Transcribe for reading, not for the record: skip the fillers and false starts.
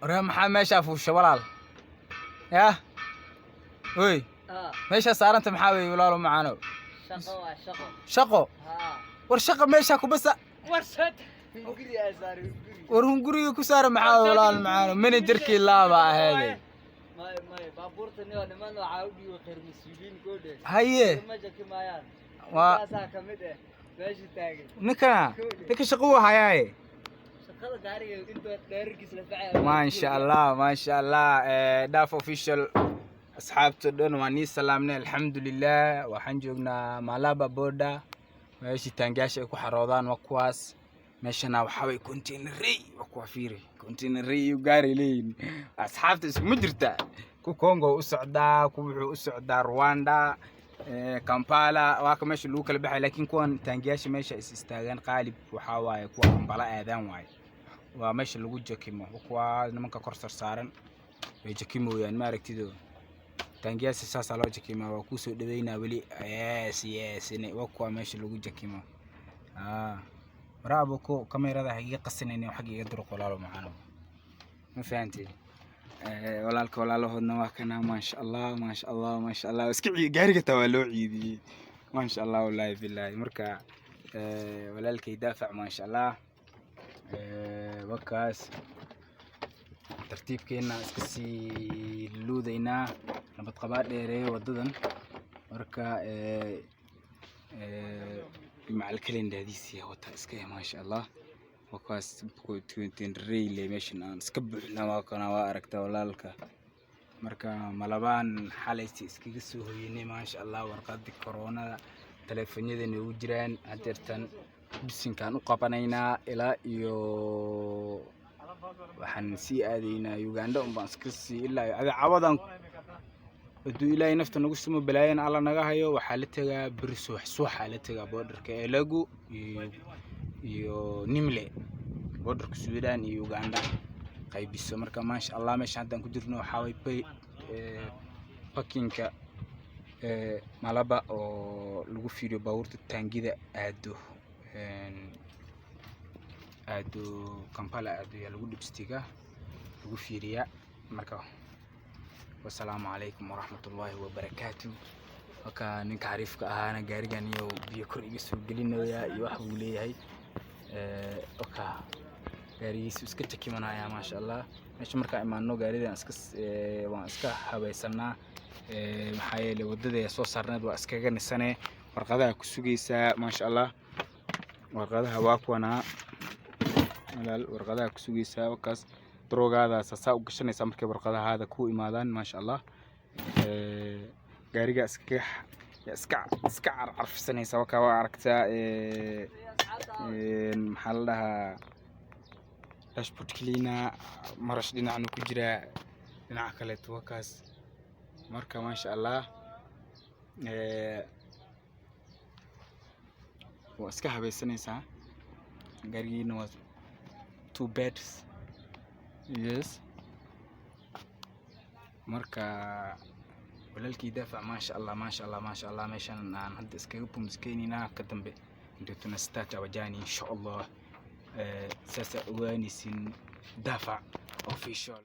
محمد ماشي فوش ولا يا وي ماشي صارنت محاوي ولا له معانا شقو ورشقة ماشي أكو بس ورهنجري كسر محاوي ولا معانا من دركي لا بقى هذه ما بابورتني أنا ما نعاودي وخير مسؤولين كده هي نكا شقوة هاي ما شاء الله ما شاء الله داف اوفيشال اصحاب تدون واني سلامنا الحمد لله waxaan joognaa Malaba Border meeshii taangaasha ay ku xaroodaan wakwaas meeshana waxa way container wakwa fiiri container gaari leeyin asxaabta isku jirta ku Congo u socdaa ku wuxuu u socdaa Rwanda Kampala waa ka meesha lagu kala baxay laakiin kuwan taangaasha meesha is istaagan qaalib waxa waaye kuwa Kampala aadaan waaye waa meesha lagu jakimo kuwa nimanka kor saaran way jakimoyaan ma aragtido taangaasha saasa loo jakimo waa ku soo dhaweynaa wali yes waa kuwa meesha lagu jakimo waraabo ko kamerada hagiga qasanayna waxa iga diro qolaalo macaan ma fahantii walaalka walaalahoodna waa kana ma sha Allah iska gaariga taa loo ciidiyay ma sha Allah wallahi billahi marka walaalkay daafac ma sha Allah وكاس ترتيب كينا اسكسي لودينا نبت قبال ديري وددن مركا مع الكلين داديسيا وتا اسكي ما شاء الله وكاس كويتين ريلي ميشن ان سكبحنا واكنا واركتا ولالكا مركا ملبان حاليتي اسكي سو هويني ما شاء الله ورقاد كورونا تليفونيدن ugu jiraan adeertan بسين كانوا قابنينا إلى waxaan si aadayna Uganda baaskasi ilaa ada cawadan haduu ilaahay nafta nagu sumo balaayan alla naga hayo waxa la tagaa birso suuxa la tagaa borderka ee lagu iyo nimle borderka Suudaan iyo Uganda qaybiso marka ma sha Allah meesha hadaan ku jirno waxa way pakinka Malaba oo lagu fiiriyo baabuurta taangida aado Kampala aado ya lagu dibstiga lagu fiiriya marka wassalaamu alaykum warahmatullahi wabarakatuh waka ninka xariifka ahaana gaarigan iyo biyo kor iga soo gelinaya iyo wax uu leeyahay waka gaarigiisu iska takimanaya ma sha Allah meesha marka imaano gaaridan waan iska habaysanaa maxaa yeelay wadada soo saarneed waa iskaga nisanay warqadaha ku sugaysa ma sha Allah warqadaha waa kuwana warqadaha ku sugaysa wakaas drogaada saasa u gashanaysa markay warqadahaada ku imaadaan ma sha Allah gaariga iska carfsanaysa waka waa aragtaa maxaa la dhahaa dashboard cleaner marash dhinacna ku jira dhinaca kale wakaas marka ma sha Allah waa iska habaysanaysa gaarigiina waa 2 beds yes marka walaalkii daafac ma sha Allah meeshan aan hadda iskaga bumskeynina ka dambe inta start wajani insha Allah sasa ogaanaysin daafac official